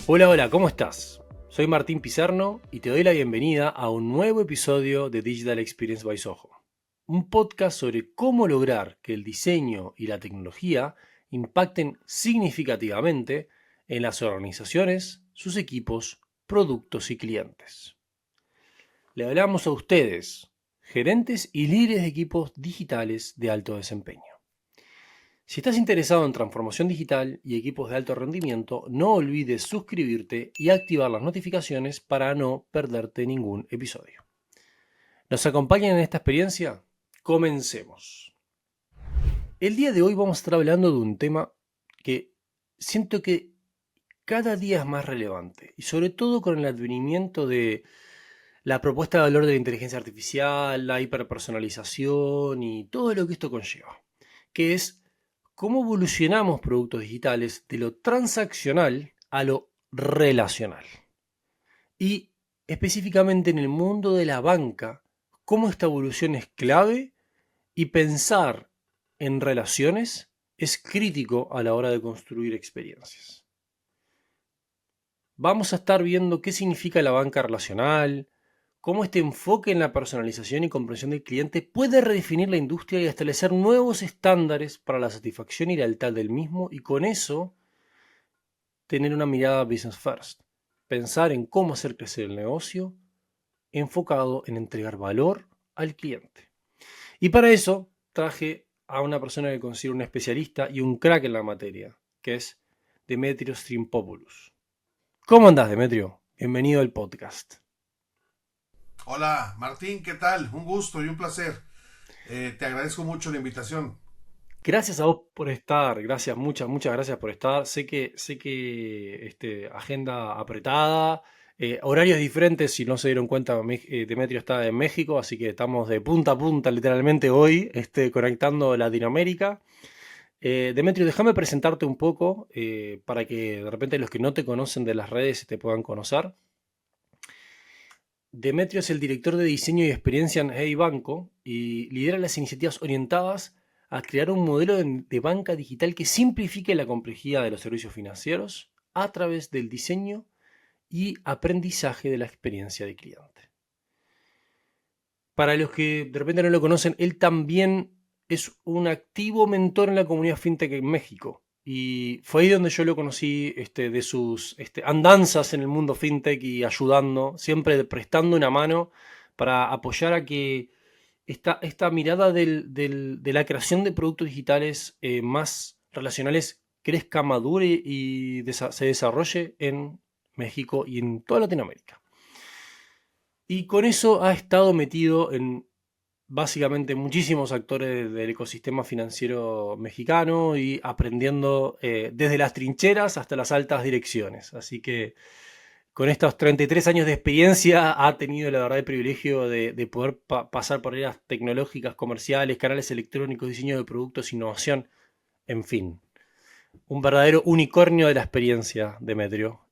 Hola, hola, ¿cómo estás? Soy Martín Pizarno y te doy la bienvenida a un nuevo episodio de Digital Experience by Soho, un podcast sobre cómo lograr que el diseño y la tecnología impacten significativamente en las organizaciones, sus equipos, productos y clientes. Le hablamos a ustedes, gerentes y líderes de equipos digitales de alto desempeño. Si estás interesado en transformación digital y equipos de alto rendimiento, no olvides suscribirte y activar las notificaciones para no perderte ningún episodio. ¿Nos acompañan en esta experiencia? Comencemos. El día de hoy vamos a estar hablando de un tema que siento que cada día es más relevante y sobre todo con el advenimiento de la propuesta de valor de la inteligencia artificial, la hiperpersonalización y todo lo que esto conlleva, que es cómo evolucionamos productos digitales de lo transaccional a lo relacional. Y específicamente en el mundo de la banca, cómo esta evolución es clave y pensar en relaciones es crítico a la hora de construir experiencias. Vamos a estar viendo qué significa la banca relacional, cómo este enfoque en la personalización y comprensión del cliente puede redefinir la industria y establecer nuevos estándares para la satisfacción y lealtad del mismo, y con eso tener una mirada business first. Pensar en cómo hacer crecer el negocio enfocado en entregar valor al cliente. Y para eso traje a una persona que considero un especialista y un crack en la materia, que es Demetrio Strimpopoulos. ¿Cómo andás, Demetrio? Bienvenido al podcast. Hola, Martín, ¿qué tal? Un gusto y un placer. Te agradezco mucho la invitación. Gracias a vos por estar, gracias, muchas gracias por estar. Sé que agenda apretada, horarios diferentes, si no se dieron cuenta, Demetrio está en México, así que estamos de punta a punta literalmente hoy, conectando Latinoamérica. Demetrio, déjame presentarte un poco para que de repente los que no te conocen de las redes te puedan conocer. Demetrio es el director de diseño y experiencia en Hey Banco y lidera las iniciativas orientadas a crear un modelo de banca digital que simplifique la complejidad de los servicios financieros a través del diseño y aprendizaje de la experiencia de cliente. Para los que de repente no lo conocen, él también es un activo mentor en la comunidad fintech en México. Y fue ahí donde yo lo conocí de sus andanzas en el mundo fintech y ayudando, siempre prestando una mano para apoyar a que esta mirada de la creación de productos digitales más relacionales crezca, madure y se desarrolle en México y en toda Latinoamérica. Y con eso ha estado metido en básicamente muchísimos actores del ecosistema financiero mexicano y aprendiendo desde las trincheras hasta las altas direcciones. Así que con estos 33 años de experiencia ha tenido la verdad el privilegio de poder pasar por áreas tecnológicas, comerciales, canales electrónicos, diseño de productos, innovación, en fin. Un verdadero unicornio de la experiencia, Demetrio.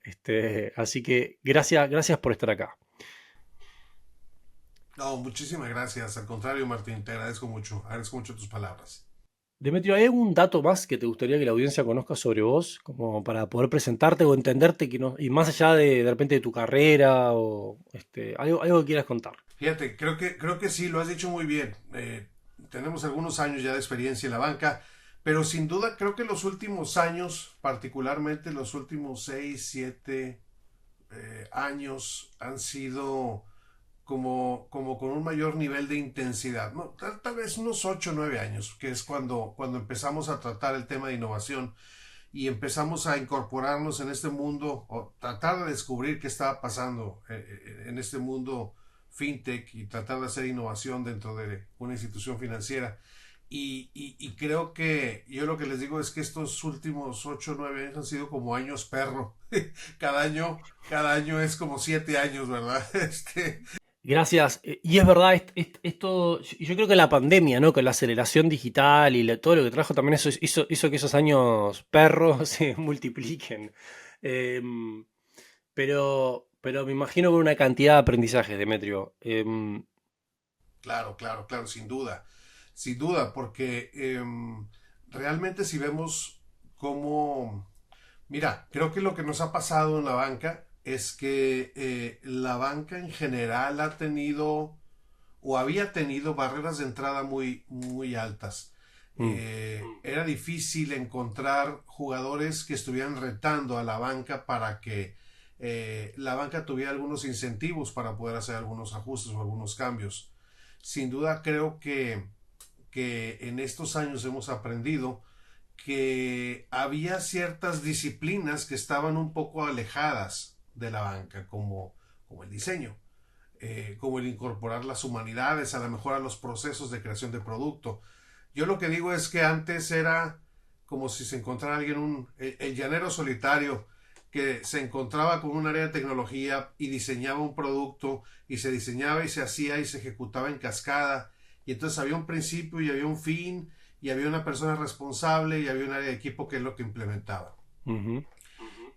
Así que gracias por estar acá. No, muchísimas gracias. Al contrario, Martín, te agradezco mucho. Agradezco mucho tus palabras. Demetrio, ¿hay algún dato más que te gustaría que la audiencia conozca sobre vos, como para poder presentarte o entenderte que no, y más allá de repente de tu carrera o algo que quieras contar? Fíjate, creo que sí, lo has dicho muy bien. Tenemos algunos años ya de experiencia en la banca, pero sin duda creo que los últimos años, particularmente los últimos 6, 7 años, han sido como con un mayor nivel de intensidad, ¿no? Tal vez unos 8 o 9 años, que es cuando empezamos a tratar el tema de innovación y empezamos a incorporarnos en este mundo o tratar de descubrir qué estaba pasando en este mundo fintech y tratar de hacer innovación dentro de una institución financiera. Y creo que yo lo que les digo es que estos últimos 8 o 9 años han sido como años perro. Cada año es como 7 años, ¿verdad? Gracias. Y es verdad, esto, yo creo que la pandemia, ¿no? Con la aceleración digital y todo lo que trajo también eso hizo que esos años perros se multipliquen. Em, pero me imagino con una cantidad de aprendizajes, Demetrio. Claro, claro, claro, sin duda, porque realmente si vemos cómo, Mira, creo que lo que nos ha pasado en la banca es que la banca en general ha tenido o había tenido barreras de entrada muy, muy altas. Mm, Era difícil encontrar jugadores que estuvieran retando a la banca para que la banca tuviera algunos incentivos para poder hacer algunos ajustes o algunos cambios. Sin duda creo que en estos años hemos aprendido que había ciertas disciplinas que estaban un poco alejadas de la banca, como el diseño, como el incorporar las humanidades, a lo mejor a los procesos de creación de producto. Yo lo que digo es que antes era como si se encontrara alguien, el llanero solitario, que se encontraba con un área de tecnología y diseñaba un producto y se diseñaba y se hacía y se ejecutaba en cascada. Y entonces había un principio y había un fin y había una persona responsable y había un área de equipo que es lo que implementaba. ujú,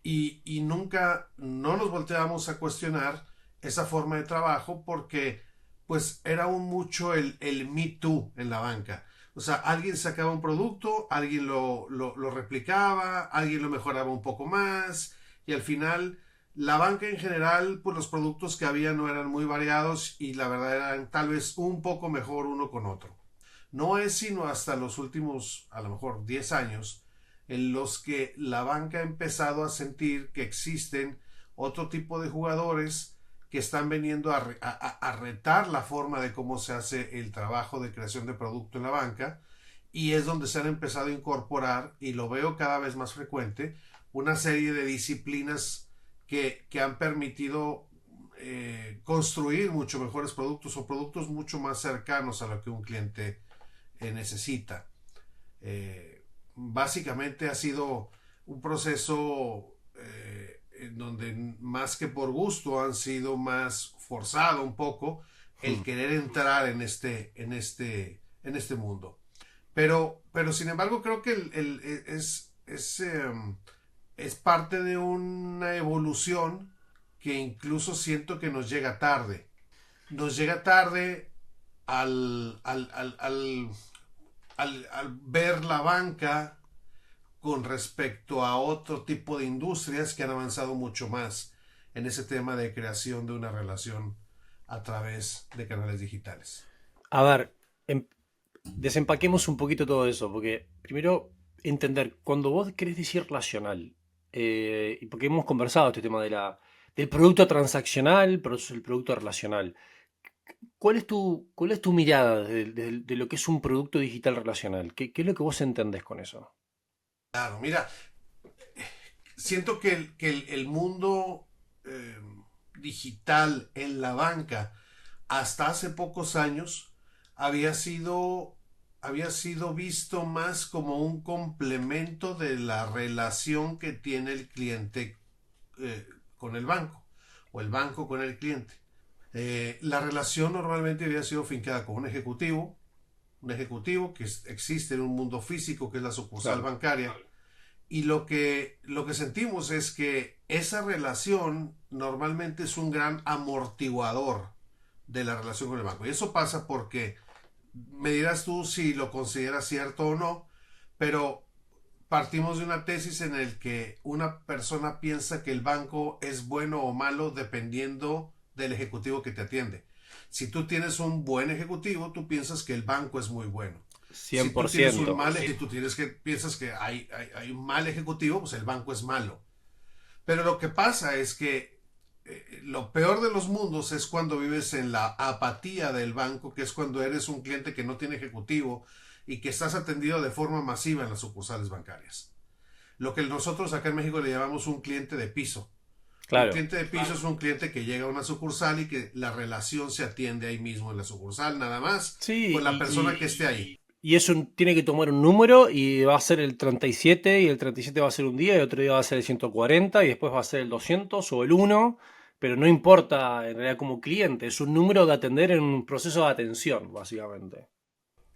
Y nunca, no nos volteábamos a cuestionar esa forma de trabajo porque pues era un mucho el Me Too en la banca. O sea, alguien sacaba un producto, alguien lo replicaba, alguien lo mejoraba un poco más y al final la banca en general, pues los productos que había no eran muy variados y la verdad eran tal vez un poco mejor uno con otro. No es sino hasta los últimos, a lo mejor, 10 años, en los que la banca ha empezado a sentir que existen otro tipo de jugadores que están veniendo a retar la forma de cómo se hace el trabajo de creación de producto en la banca y es donde se han empezado a incorporar, y lo veo cada vez más frecuente, una serie de disciplinas que han permitido construir mucho mejores productos o productos mucho más cercanos a lo que un cliente necesita. Básicamente ha sido un proceso en donde más que por gusto han sido más forzado un poco el mm. querer entrar en este mundo. Pero sin embargo creo que es parte de una evolución que incluso siento que nos llega tarde. Nos llega tarde al ver la banca con respecto a otro tipo de industrias que han avanzado mucho más en ese tema de creación de una relación a través de canales digitales. A ver, em- desempaquemos un poquito todo eso, porque primero entender, cuando vos querés decir relacional, y porque hemos conversado este tema del producto transaccional versus el producto relacional, ¿cuál es tu mirada de lo que es un producto digital relacional? ¿Qué es lo que vos entendés con eso? Claro, mira, siento que el mundo eh, digital en la banca hasta hace pocos años había sido, había sido visto más como un complemento de la relación que tiene el cliente con el banco o el banco con el cliente. La relación normalmente había sido fincada con un ejecutivo que existe en un mundo físico que es la sucursal Claro. bancaria, y lo que sentimos es que esa relación normalmente es un gran amortiguador de la relación con el banco. Y eso pasa porque, me dirás tú si lo consideras cierto o no, pero partimos de una tesis en el que una persona piensa que el banco es bueno o malo dependiendo del ejecutivo que te atiende. Si tú tienes un buen ejecutivo, tú piensas que el banco es muy bueno. cien Si por tú tienes un ciento. mal ejecutivo, piensas que hay un mal ejecutivo, pues el banco es malo. Pero lo que pasa es que lo peor de los mundos es cuando vives en la apatía del banco, que es cuando eres un cliente que no tiene ejecutivo y que estás atendido de forma masiva en las sucursales bancarias. Lo que nosotros acá en México le llamamos un cliente de piso. Un Claro. cliente de piso es un cliente que llega a una sucursal y que la relación se atiende ahí mismo en la sucursal, nada más, Sí, con la persona que esté ahí. y eso tiene que tomar un número y va a ser el 37 y el 37 va a ser un día y otro día va a ser el 140 y después va a ser el 200 o el 1, pero no importa en realidad como cliente, es un número de atender en un proceso de atención, básicamente.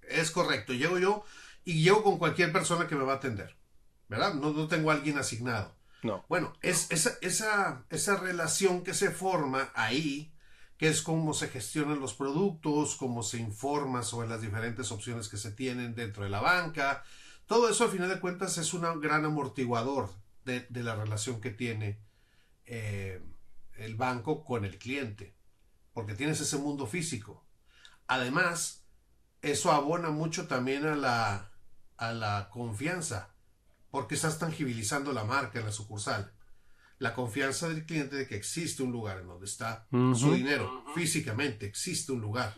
Es correcto, llego yo y llego con cualquier persona que me va a atender, ¿verdad? No tengo a alguien asignado. No. Bueno, es esa relación que se forma ahí, que es cómo se gestionan los productos, cómo se informa sobre las diferentes opciones que se tienen dentro de la banca. Todo eso, al final de cuentas, es un gran amortiguador de la relación que tiene eh, el banco con el cliente, porque tienes ese mundo físico. Además, eso abona mucho también a la confianza, porque estás tangibilizando la marca en la sucursal. La confianza del cliente de que existe un lugar en donde está su Ujú. dinero, físicamente existe un lugar.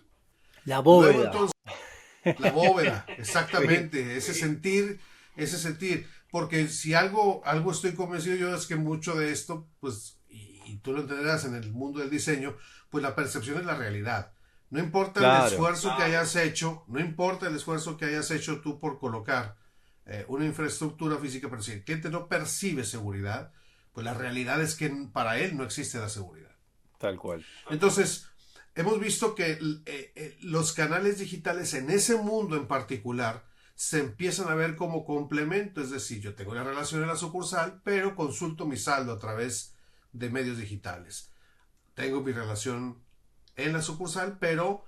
La Luego bóveda. entonces, la bóveda, Sí. exactamente, ese sentir, porque si algo estoy convencido yo es que mucho de esto, pues, y tú lo entenderás en el mundo del diseño, pues la percepción es la realidad. No importa el Claro, esfuerzo que hayas hecho, no importa el esfuerzo que hayas hecho tú por colocar una infraestructura física, pero si el cliente no percibe seguridad, pues la realidad es que para él no existe la seguridad. tal cual. Entonces, hemos visto que los canales digitales en ese mundo en particular se empiezan a ver como complemento, es decir, yo tengo una relación en la sucursal, pero consulto mi saldo a través de medios digitales. Tengo mi relación en la sucursal, pero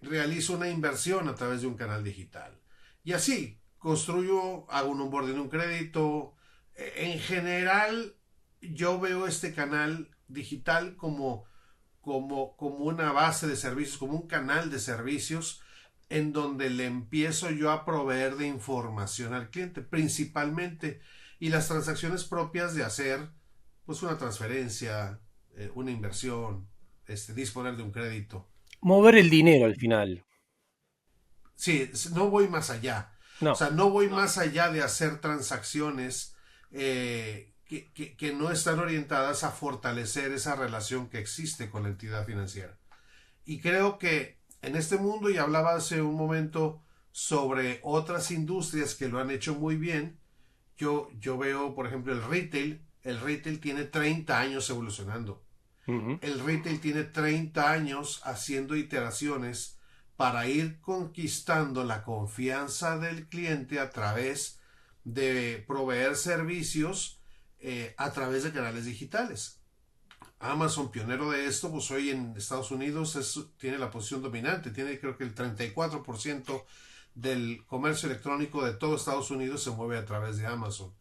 realizo una inversión a través de un canal digital. Y así, construyo, hago un onboarding, un crédito. En general, yo veo este canal digital como una base de servicios, como un canal de servicios en donde le empiezo yo a proveer de información al cliente, principalmente, y las transacciones propias de hacer pues una transferencia, una inversión, disponer de un crédito. Mover el dinero al final. Sí, no voy más allá. O No. sea, no voy más allá de hacer transacciones que no están orientadas a fortalecer esa relación que existe con la entidad financiera. Y creo que en este mundo, y hablaba hace un momento sobre otras industrias que lo han hecho muy bien, yo veo, por ejemplo, el retail tiene 30 años evolucionando. Ujú. El retail tiene 30 años haciendo iteraciones para ir conquistando la confianza del cliente a través de proveer servicios a través de canales digitales. Amazon, pionero de esto, pues hoy en Estados Unidos tiene la posición dominante, tiene creo que el 34% del comercio electrónico de todo Estados Unidos se mueve a través de Amazon.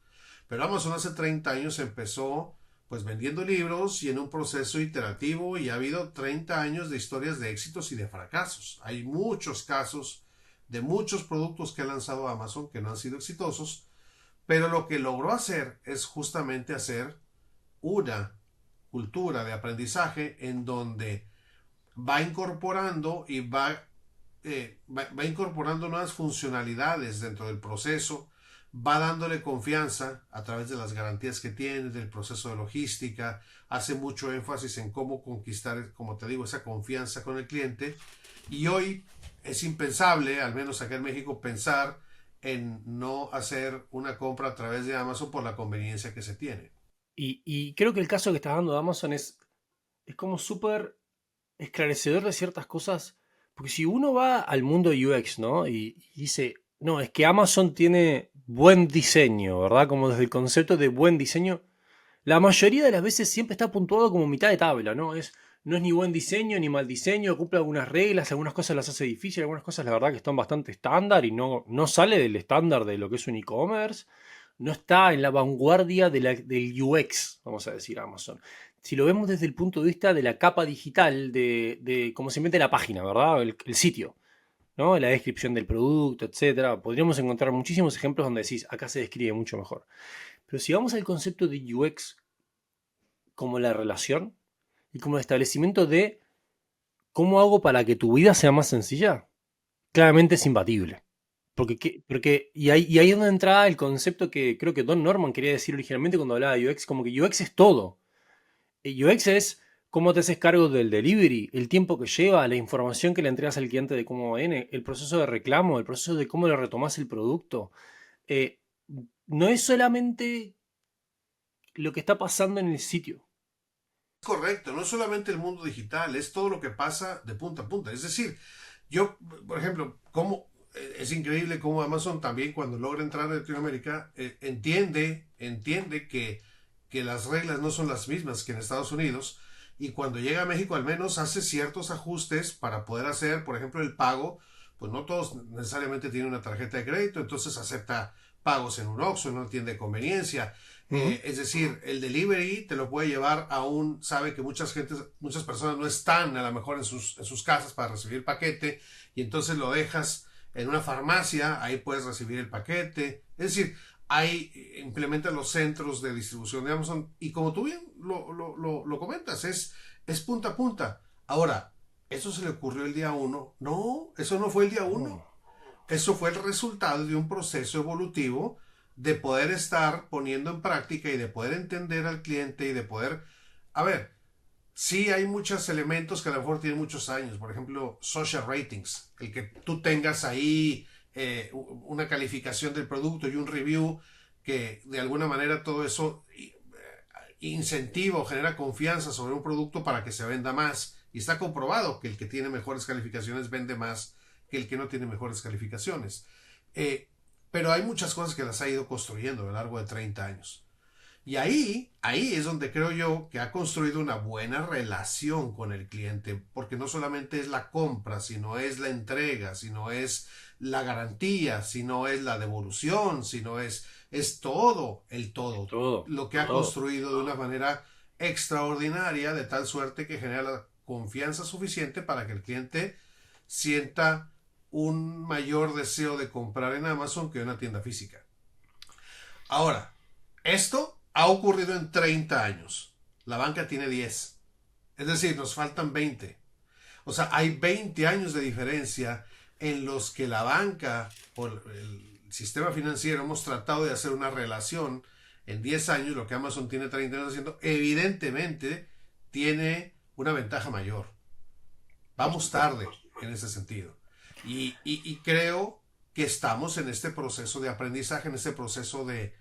Pero Amazon hace 30 años empezó pues vendiendo libros y en un proceso iterativo y ha habido 30 años de historias de éxitos y de fracasos. Hay muchos casos de muchos productos que ha lanzado Amazon que no han sido exitosos, pero lo que logró hacer es justamente hacer una cultura de aprendizaje en donde va incorporando y va incorporando nuevas funcionalidades dentro del proceso, va dándole confianza a través de las garantías que tiene, del proceso de logística, hace mucho énfasis en cómo conquistar, como te digo, esa confianza con el cliente. Y hoy es impensable, al menos acá en México, pensar en no hacer una compra a través de Amazon por la conveniencia que se tiene. Y creo que el caso que estás dando de Amazon es como súper esclarecedor de ciertas cosas. Porque si uno va al mundo UX, ¿no? Y dice, no, es que Amazon tiene buen diseño, ¿verdad? Como desde el concepto de buen diseño, la mayoría de las veces siempre está puntuado como mitad de tabla, ¿no? No es ni buen diseño ni mal diseño, cumple algunas reglas, algunas cosas las hace difíciles, algunas cosas la verdad que están bastante estándar y no sale del estándar de lo que es un e-commerce, no está en la vanguardia del UX, vamos a decir Amazon. Si lo vemos desde el punto de vista de la capa digital, de cómo se mete la página, ¿verdad? El sitio, ¿no? La descripción del producto, etcétera. Podríamos encontrar muchísimos ejemplos donde decís, acá se describe mucho mejor. Pero si vamos al concepto de UX como la relación y como el establecimiento de cómo hago para que tu vida sea más sencilla, claramente es imbatible. Y ahí es donde entra el concepto que creo que Don Norman quería decir originalmente cuando hablaba de UX, como que UX es todo. UX es cómo te haces cargo del delivery, el tiempo que lleva, la información que le entregas al cliente de cómo viene, el proceso de reclamo, el proceso de cómo le retomas el producto. Eh, no es solamente lo que está pasando en el sitio. Correcto, no es solamente el mundo digital, es todo lo que pasa de punta a punta. Es decir, yo, por ejemplo, es increíble cómo Amazon también cuando logra entrar a Latinoamérica entiende que las reglas no son las mismas que en Estados Unidos y cuando llega a México al menos hace ciertos ajustes para poder hacer, por ejemplo, el pago, pues no todos necesariamente tienen una tarjeta de crédito, entonces acepta pagos en un Oxxo, en una tienda de conveniencia. Ujú. Es decir, el delivery te lo puede llevar sabe que muchas personas no están a lo mejor en sus casas para recibir el paquete y entonces lo dejas en una farmacia, ahí puedes recibir el paquete. Es decir, ahí implementan los centros de distribución de Amazon y como tú bien lo comentas, es punta a punta. Ahora, ¿eso se le ocurrió el día uno? No, eso no fue el día uno. No. Eso fue el resultado de un proceso evolutivo de poder estar poniendo en práctica y de poder entender al cliente y de poder... A ver, sí hay muchos elementos que a lo mejor tienen muchos años. Por ejemplo, social ratings. El que tú tengas ahí una calificación del producto y un review que de alguna manera todo eso incentiva o genera confianza sobre un producto para que se venda más. Y está comprobado que el que tiene mejores calificaciones vende más que el que no tiene mejores calificaciones. Eh, pero hay muchas cosas que las ha ido construyendo a lo largo de 30 años. Y ahí es donde creo yo que ha construido una buena relación con el cliente, porque no solamente es la compra, sino es la entrega, sino es la garantía, sino es la devolución, sino es todo, el Es todo, todo, lo que ha todo. construido de una manera extraordinaria, de tal suerte que genera la confianza suficiente para que el cliente sienta un mayor deseo de comprar en Amazon que en una tienda física. Ahora, esto ha ocurrido en 30 años. La banca tiene 10. Es decir, nos faltan 20. O sea, hay 20 años de diferencia en los que la banca o el sistema financiero hemos tratado de hacer una relación en 10 años, lo que Amazon tiene 30 años haciendo, evidentemente tiene una ventaja mayor. Por Vamos supuesto. tarde en ese sentido. Y creo que estamos en este proceso de aprendizaje, en este proceso de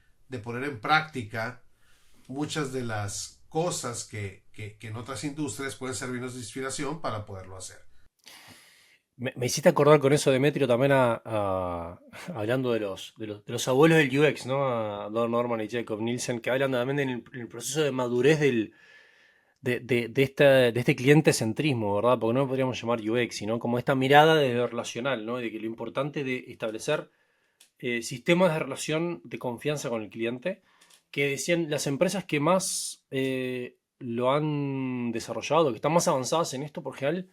poner en práctica muchas de las cosas que en otras industrias pueden servirnos de inspiración para poderlo hacer. Me hiciste acordar con eso, Demetrio, también hablando de los abuelos del UX, ¿no? A Don Norman y Jacob Nielsen, que hablan también en el proceso de madurez de este cliente centrismo, ¿verdad? Porque no lo podríamos llamar UX, sino como esta mirada de lo relacional, ¿no? De que lo importante de establecer sistemas de relación de confianza con el cliente, que decían las empresas que más lo han desarrollado, que están más avanzadas en esto, por general,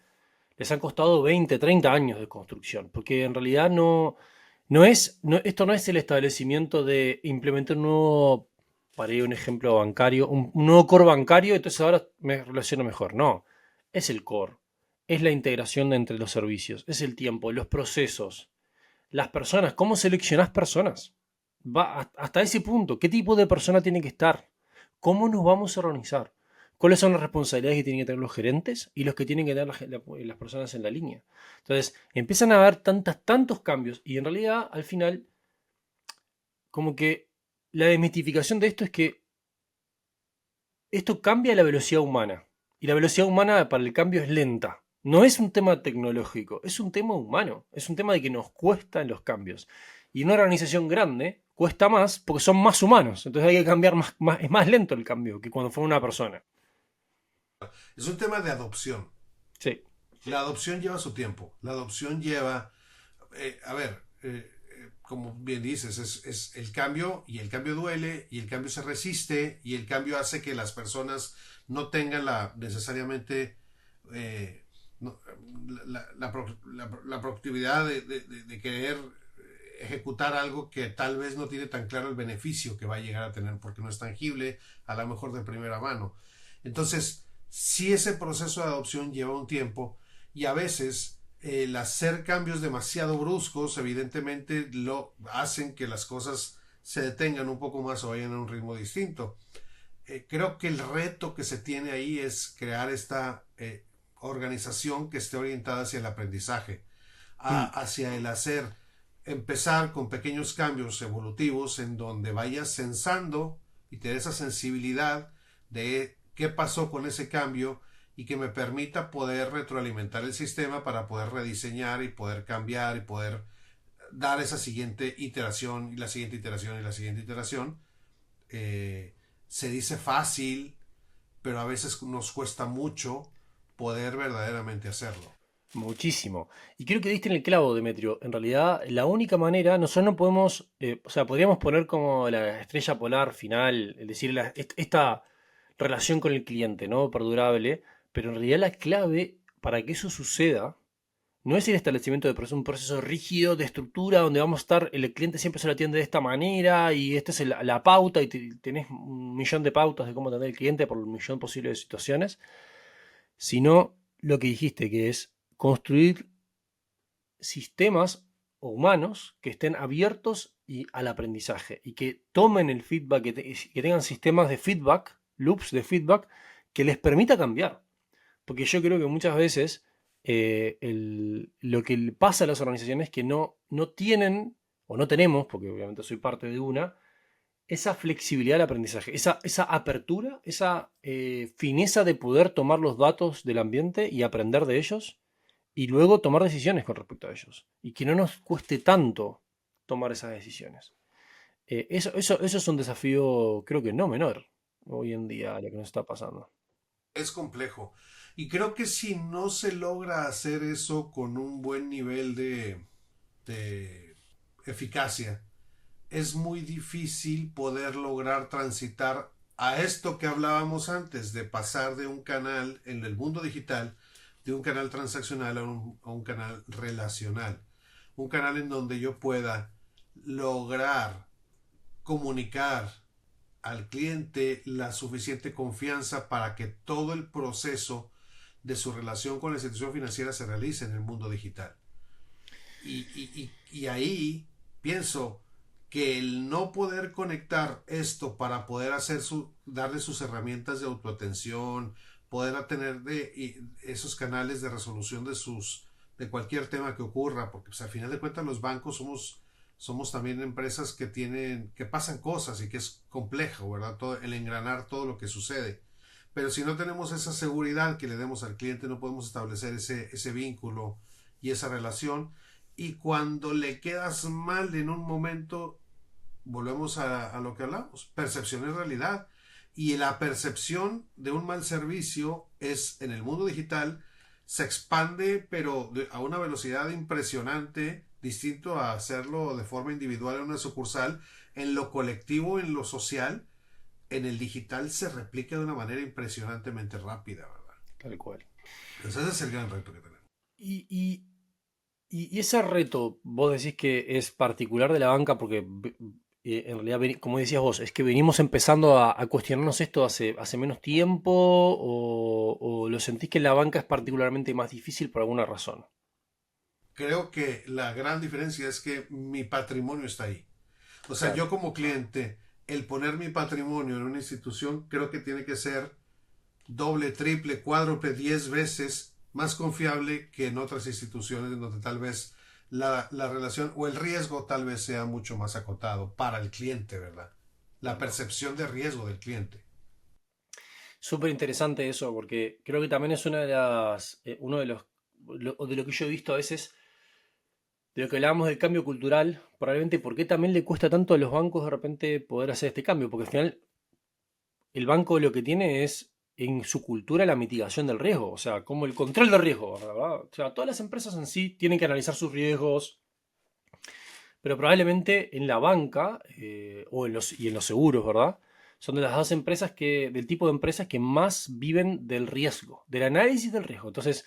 les han costado 20, 30 años de construcción, porque en realidad esto no es el establecimiento de implementar un nuevo, para ir a un ejemplo bancario, un nuevo core bancario, entonces ahora me relaciono mejor. No, es el core, es la integración entre los servicios, es el tiempo, los procesos, las personas, cómo seleccionás personas. Hasta ese punto, ¿qué tipo de persona tiene que estar? ¿Cómo nos vamos a organizar? ¿Cuáles son las responsabilidades que tienen que tener los gerentes y los que tienen que tener las personas en la línea? Entonces, empiezan a haber tantos cambios y en realidad, al final, como que la desmitificación de esto es que esto cambia la velocidad humana. Y la velocidad humana para el cambio es lenta. No es un tema tecnológico, es un tema humano. Es un tema de que nos cuestan los cambios. Y en una organización grande cuesta más porque son más humanos. Entonces hay que cambiar es más lento el cambio que cuando fue una persona. Es un tema de adopción. Sí. La adopción lleva su tiempo. La adopción lleva, a ver, como bien dices, es el cambio y el cambio duele y el cambio se resiste y el cambio hace que las personas no tengan necesariamente eh, no, la productividad de querer ejecutar algo que tal vez no tiene tan claro el beneficio que va a llegar a tener porque no es tangible, a lo mejor de primera mano. Entonces, si ese proceso de adopción lleva un tiempo y a veces el hacer cambios demasiado bruscos evidentemente lo hacen que las cosas se detengan un poco más o vayan a un ritmo distinto. Creo que el reto que se tiene ahí es crear esta organización que esté orientada hacia el aprendizaje, Mm. hacia el hacer, empezar con pequeños cambios evolutivos en donde vayas sensando y te dé esa sensibilidad de qué pasó con ese cambio y que me permita poder retroalimentar el sistema para poder rediseñar y poder cambiar y poder dar esa siguiente iteración y la siguiente iteración y la siguiente iteración. Se dice fácil, pero a veces nos cuesta mucho poder verdaderamente hacerlo. Muchísimo. Y creo que diste en el clavo, Demetrio. En realidad, la única manera, nosotros no podemos, o sea, podríamos poner como la estrella polar final, es decir, esta relación con el cliente, ¿no? Perdurable, pero en realidad la clave para que eso suceda no es el establecimiento de un proceso rígido de estructura donde vamos a estar, el cliente siempre se lo atiende de esta manera y esta es la pauta y tenés un millón de pautas de cómo atender al cliente por un millón posible de situaciones, sino lo que dijiste, que es construir sistemas o humanos que estén abiertos al aprendizaje y que tomen el feedback, que tengan sistemas de feedback, loops de feedback, que les permita cambiar. Porque yo creo que muchas veces lo que le pasa a las organizaciones es que no tienen, o no tenemos, porque obviamente soy parte de una, esa flexibilidad del aprendizaje, esa apertura, esa fineza de poder tomar los datos del ambiente y aprender de ellos y luego tomar decisiones con respecto a ellos. Y que no nos cueste tanto tomar esas decisiones. Eso es un desafío, creo que no menor, hoy en día, lo que nos está pasando. Es complejo. Y creo que si no se logra hacer eso con un buen nivel de eficacia, es muy difícil poder lograr transitar a esto que hablábamos antes, de pasar de un canal en el mundo digital, de un canal transaccional a un canal relacional. Un canal en donde yo pueda lograr comunicar al cliente la suficiente confianza para que todo el proceso de su relación con la institución financiera se realice en el mundo digital. Y ahí pienso que el no poder conectar esto para poder darle sus herramientas de autoatención, poder tener esos canales de resolución de cualquier tema que ocurra, porque pues, al final de cuentas los bancos somos también empresas que pasan cosas y que es complejo, ¿verdad? El engranar todo lo que sucede. Pero si no tenemos esa seguridad que le demos al cliente, no podemos establecer ese vínculo y esa relación. Y cuando le quedas mal en un momento, volvemos a lo que hablamos. Percepción es realidad. Y la percepción de un mal servicio es, en el mundo digital, se expande, pero a una velocidad impresionante, distinto a hacerlo de forma individual en una sucursal. En lo colectivo, en lo social, en el digital se replica de una manera impresionantemente rápida, ¿verdad? Tal cual. Entonces ese es el gran reto que tenemos. Y, y- y ese reto, vos decís que es particular de la banca porque en realidad, como decías vos, es que venimos empezando a cuestionarnos esto hace menos tiempo o lo sentís que en la banca es particularmente más difícil por alguna razón. Creo que la gran diferencia es que mi patrimonio está ahí. O sea, Claro. yo como cliente, el poner mi patrimonio en una institución creo que tiene que ser doble, triple, cuádruple, 10 veces más confiable que en otras instituciones en donde tal vez la relación o el riesgo tal vez sea mucho más acotado para el cliente, ¿verdad? La percepción de riesgo del cliente. Súper interesante eso, porque creo que también es una de las, uno de lo que yo he visto a veces, de lo que hablábamos del cambio cultural, probablemente por qué también le cuesta tanto a los bancos de repente poder hacer este cambio, porque al final el banco lo que tiene es en su cultura la mitigación del riesgo, o sea, como el control del riesgo, ¿verdad? O sea, todas las empresas en sí tienen que analizar sus riesgos, pero probablemente en la banca y en los seguros, ¿verdad? Son de las dos empresas del tipo de empresas que más viven del riesgo, del análisis del riesgo. Entonces,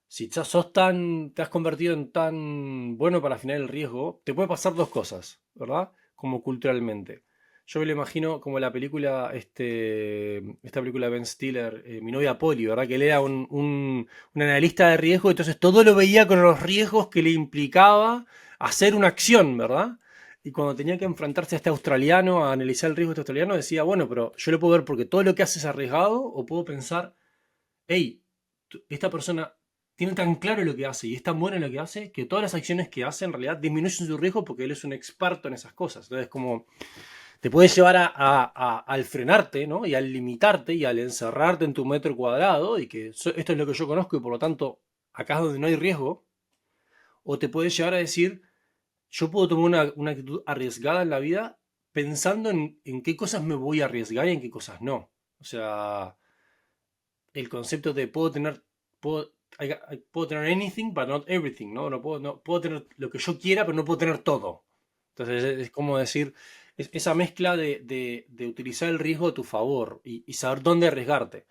si te has convertido en tan bueno para afinar el riesgo, te puede pasar dos cosas, ¿verdad? Como culturalmente. Yo me lo imagino como esta película de Ben Stiller, Mi novia Polly, ¿verdad? Que él era un analista de riesgo, entonces todo lo veía con los riesgos que le implicaba hacer una acción, ¿verdad? Y cuando tenía que enfrentarse a este australiano, a analizar el riesgo de este australiano, decía, bueno, pero yo lo puedo ver porque todo lo que hace es arriesgado, o puedo pensar, hey, esta persona tiene tan claro lo que hace y es tan bueno en lo que hace que todas las acciones que hace en realidad disminuyen su riesgo porque él es un experto en esas cosas. Entonces, como te puede llevar al frenarte, ¿no? Y al limitarte y al encerrarte en tu metro cuadrado y que esto es lo que yo conozco y por lo tanto acá es donde no hay riesgo. O te puede llevar a decir, yo puedo tomar una actitud arriesgada en la vida pensando en qué cosas me voy a arriesgar y en qué cosas no. O sea, el concepto de puedo puedo tener anything, but not everything, ¿no? No puedo tener lo que yo quiera, pero no puedo tener todo. Entonces es como decir, esa mezcla de utilizar el riesgo a tu favor y saber dónde arriesgarte.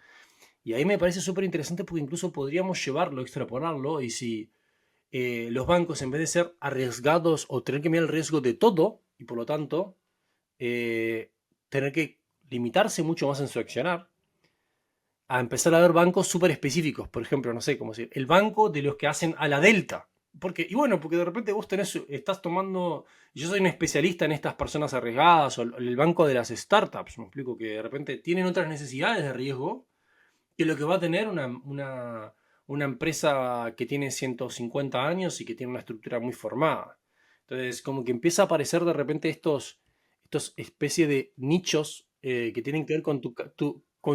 Y ahí me parece súper interesante porque incluso podríamos llevarlo, extrapolarlo, y si los bancos, en vez de ser arriesgados o tener que mirar el riesgo de todo, y por lo tanto tener que limitarse mucho más en su accionar, a empezar a ver bancos súper específicos. Por ejemplo, no sé cómo decir, el banco de los que hacen a la Delta. Y bueno, porque de repente vos estás tomando, yo soy un especialista en estas personas arriesgadas, o el banco de las startups, me explico, que de repente tienen otras necesidades de riesgo que lo que va a tener una empresa que tiene 150 años y que tiene una estructura muy formada. Entonces, como que empieza a aparecer de repente estos especie de nichos que tienen que ver con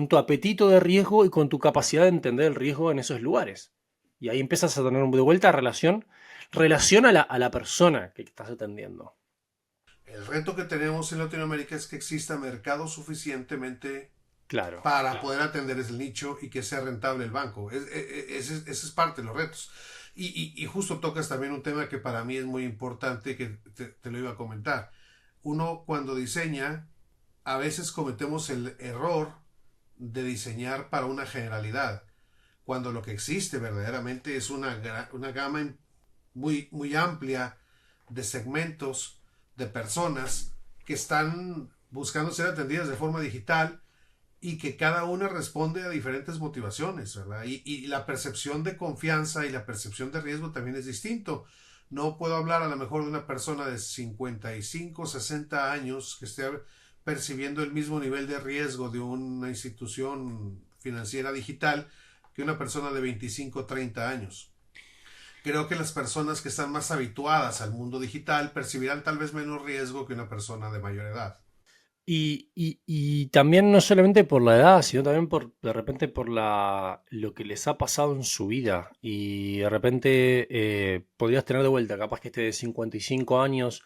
tu apetito de riesgo y con tu capacidad de entender el riesgo en esos lugares. Y ahí empiezas a tener de vuelta relación a la persona que estás atendiendo. El reto que tenemos en Latinoamérica es que exista mercado suficientemente Claro, para poder atender ese nicho y que sea rentable el banco. Ese es parte de los retos. Y justo tocas también un tema que para mí es muy importante, que te lo iba a comentar. Uno cuando diseña, a veces cometemos el error de diseñar para una generalidad, cuando lo que existe verdaderamente es una gama muy amplia de segmentos, de personas que están buscando ser atendidas de forma digital y que cada una responde a diferentes motivaciones, ¿verdad? Y la percepción de confianza y la percepción de riesgo también es distinto. No puedo hablar a lo mejor de una persona de 55, 60 años que esté percibiendo el mismo nivel de riesgo de una institución financiera digital que una persona de 25, 30 años. Creo que las personas que están más habituadas al mundo digital percibirán tal vez menos riesgo que una persona de mayor edad. Y también no solamente por la edad, sino también de repente por lo que les ha pasado en su vida. Y de repente podrías tener de vuelta, capaz que esté de 55 años,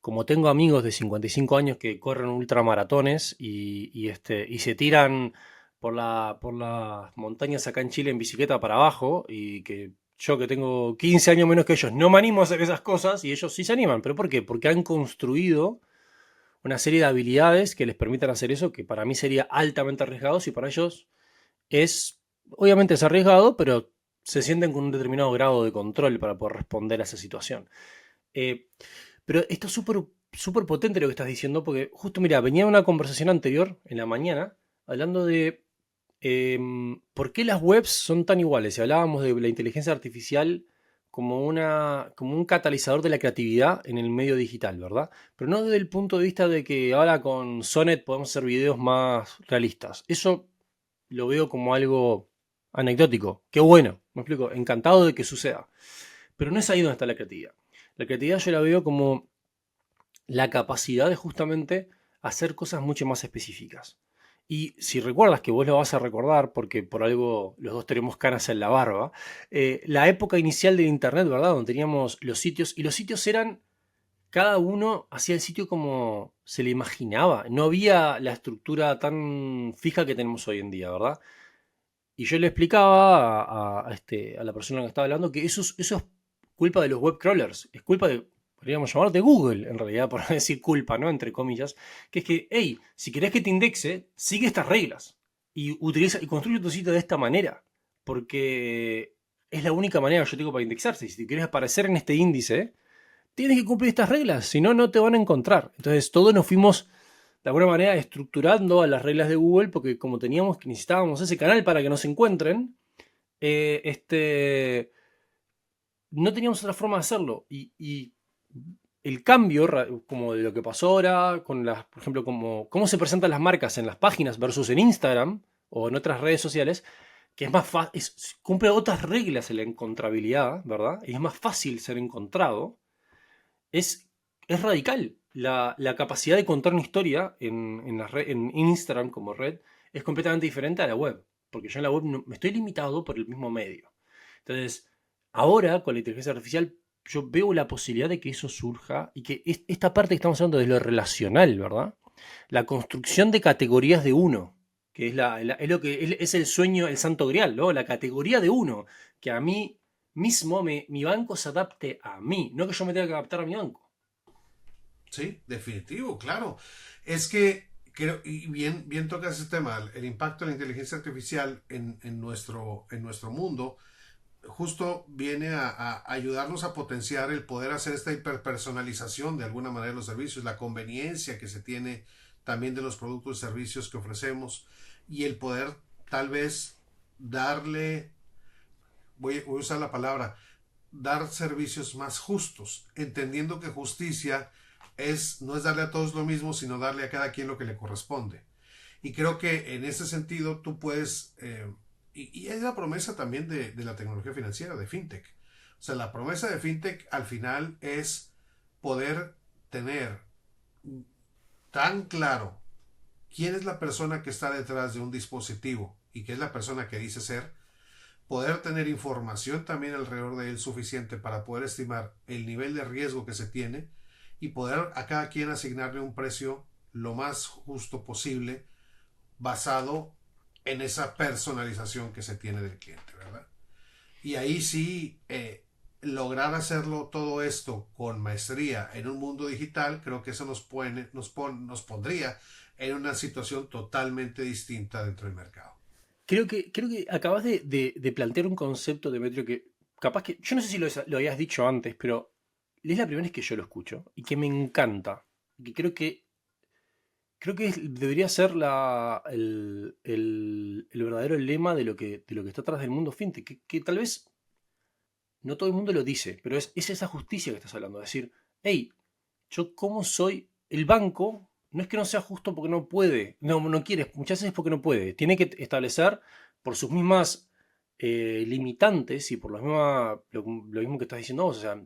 como tengo amigos de 55 años que corren ultramaratones y se tiran por las montañas acá en Chile en bicicleta para abajo, y que yo que tengo 15 años menos que ellos no me animo a hacer esas cosas y ellos sí se animan. ¿Pero por qué? Porque han construido una serie de habilidades que les permitan hacer eso, que para mí sería altamente arriesgado, y para ellos obviamente es arriesgado, pero se sienten con un determinado grado de control para poder responder a esa situación. Eh, pero esto es súper potente lo que estás diciendo, porque justo, mira, venía una conversación anterior, en la mañana, hablando de por qué las webs son tan iguales. Y hablábamos de la inteligencia artificial como un catalizador de la creatividad en el medio digital, ¿verdad? Pero no desde el punto de vista de que ahora con Sonnet podemos hacer videos más realistas. Eso lo veo como algo anecdótico. Qué bueno, me explico, encantado de que suceda. Pero no es ahí donde está la creatividad. La creatividad yo la veo como la capacidad de justamente hacer cosas mucho más específicas. Y si recuerdas, que vos lo vas a recordar porque por algo los dos tenemos canas en la barba, la época inicial del Internet, ¿verdad? Donde teníamos los sitios, y los sitios eran, cada uno hacía el sitio como se le imaginaba. No había la estructura tan fija que tenemos hoy en día, ¿verdad? Y yo le explicaba a la persona que estaba hablando que eso es culpa de los web crawlers, es culpa podríamos llamar de Google, en realidad, por no decir culpa, ¿no? Entre comillas, que es que, hey, si querés que te indexe, sigue estas reglas y construye tu sitio de esta manera, porque es la única manera que yo tengo para indexarse. Si querés aparecer en este índice, tienes que cumplir estas reglas, si no, no te van a encontrar. Entonces, todos nos fuimos de alguna manera estructurando a las reglas de Google, porque como teníamos que necesitábamos ese canal para que nos encuentren, eh, este, no teníamos otra forma de hacerlo. Y el cambio, como de lo que pasó ahora, por ejemplo, como cómo se presentan las marcas en las páginas versus en Instagram o en otras redes sociales, que es más fácil, cumple otras reglas en la encontrabilidad, ¿verdad? Y es más fácil ser encontrado, es, es radical. La capacidad de contar una historia en Instagram como red es completamente diferente a la web, porque yo en la web me estoy limitado por el mismo medio. Entonces, ahora con la inteligencia artificial yo veo la posibilidad de que eso surja y que esta parte que estamos hablando de lo relacional, ¿verdad? La construcción de categorías de uno. que es lo que es el sueño, el santo grial, ¿no? La categoría de uno, que a mí mismo mi banco se adapte a mí, no que yo me tenga que adaptar a mi banco. Sí, definitivo, claro. Es que creo, y bien tocas ese tema, el impacto de la inteligencia artificial en nuestro mundo, justo viene a ayudarnos a potenciar el poder hacer esta hiperpersonalización de alguna manera de los servicios, la conveniencia que se tiene también de los productos y servicios que ofrecemos y el poder tal vez darle, voy a usar la palabra, dar servicios más justos, entendiendo que justicia no es darle a todos lo mismo, sino darle a cada quien lo que le corresponde. Y creo que en ese sentido tú puedes, y es la promesa también de la tecnología financiera, de FinTech. O sea, la promesa de FinTech al final es poder tener tan claro quién es la persona que está detrás de un dispositivo y qué es la persona que dice ser, poder tener información también alrededor de él suficiente para poder estimar el nivel de riesgo que se tiene y poder a cada quien asignarle un precio lo más justo posible basado en esa personalización que se tiene del cliente, ¿verdad? Y ahí sí, lograr hacerlo todo esto con maestría en un mundo digital, creo que eso nos pondría en una situación totalmente distinta dentro del mercado. Creo que acabas de plantear un concepto, Demetrio, que capaz que, yo no sé si lo habías dicho antes, pero es la primera vez que yo lo escucho y que me encanta. Que creo que debería ser el verdadero lema de lo que está atrás del mundo fintech, que tal vez no todo el mundo lo dice, pero es esa justicia que estás hablando. Es decir, hey, yo como soy el banco, no es que no sea justo porque no puede, no quiere, muchas veces es porque no puede. Tiene que establecer por sus mismas limitantes y por lo mismo que estás diciendo vos, o sea,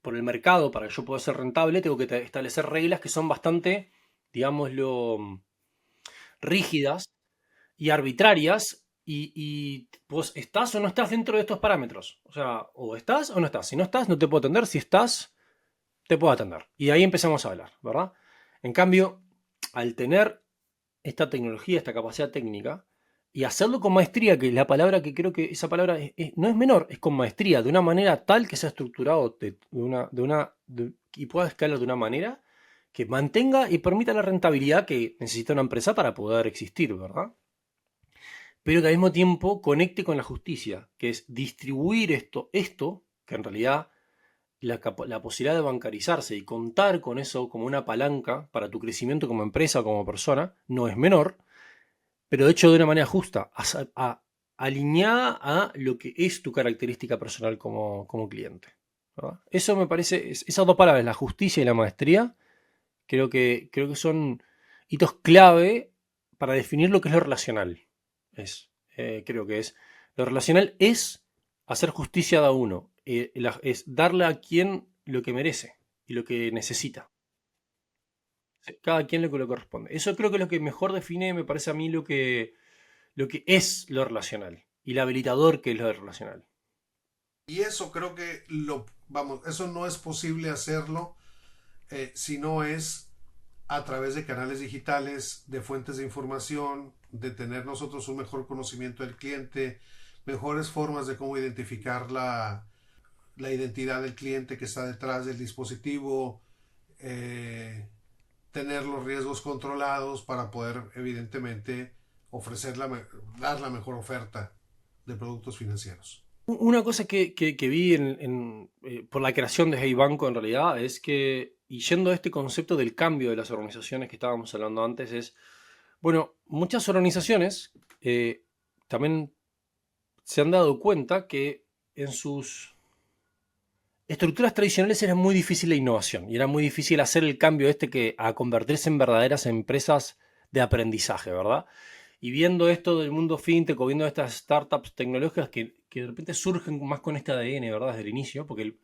por el mercado, para que yo pueda ser rentable, tengo que establecer reglas que son bastante, digámoslo, rígidas y arbitrarias y vos estás o no estás dentro de estos parámetros. O sea, o estás o no estás. Si no estás, no te puedo atender. Si estás, te puedo atender. Y ahí empezamos a hablar, ¿verdad? En cambio, al tener esta tecnología, esta capacidad técnica, y hacerlo con maestría, que la palabra que creo que esa palabra no es menor, es con maestría, de una manera tal que sea estructurado y pueda escalar de una manera que mantenga y permita la rentabilidad que necesita una empresa para poder existir, ¿verdad? Pero que al mismo tiempo conecte con la justicia, que es distribuir esto que en realidad la posibilidad de bancarizarse y contar con eso como una palanca para tu crecimiento como empresa o como persona, no es menor, pero hecho de una manera justa, alineada a lo que es tu característica personal como cliente, ¿verdad? Eso me parece, esas dos palabras, la justicia y la maestría, creo que son hitos clave para definir lo que es lo relacional. Creo que es. Lo relacional es hacer justicia a uno, es darle a quien lo que merece y lo que necesita. Cada quien lo que le corresponde. Eso creo que es lo que mejor define, me parece a mí, lo que es lo relacional y el habilitador que es lo relacional. Y eso creo que eso no es posible hacerlo si no es a través de canales digitales, de fuentes de información, de tener nosotros un mejor conocimiento del cliente, mejores formas de cómo identificar la identidad del cliente que está detrás del dispositivo, eh, tener los riesgos controlados para poder evidentemente dar la mejor oferta de productos financieros. Una cosa que vi por la creación de Hey Banco en realidad es que, y yendo a este concepto del cambio de las organizaciones que estábamos hablando antes, es, bueno, muchas organizaciones también se han dado cuenta que en sus estructuras tradicionales era muy difícil la innovación y era muy difícil hacer el cambio a convertirse en verdaderas empresas de aprendizaje, ¿verdad? Y viendo esto del mundo fintech o viendo estas startups tecnológicas que de repente surgen más con este ADN, ¿verdad? Desde el inicio, porque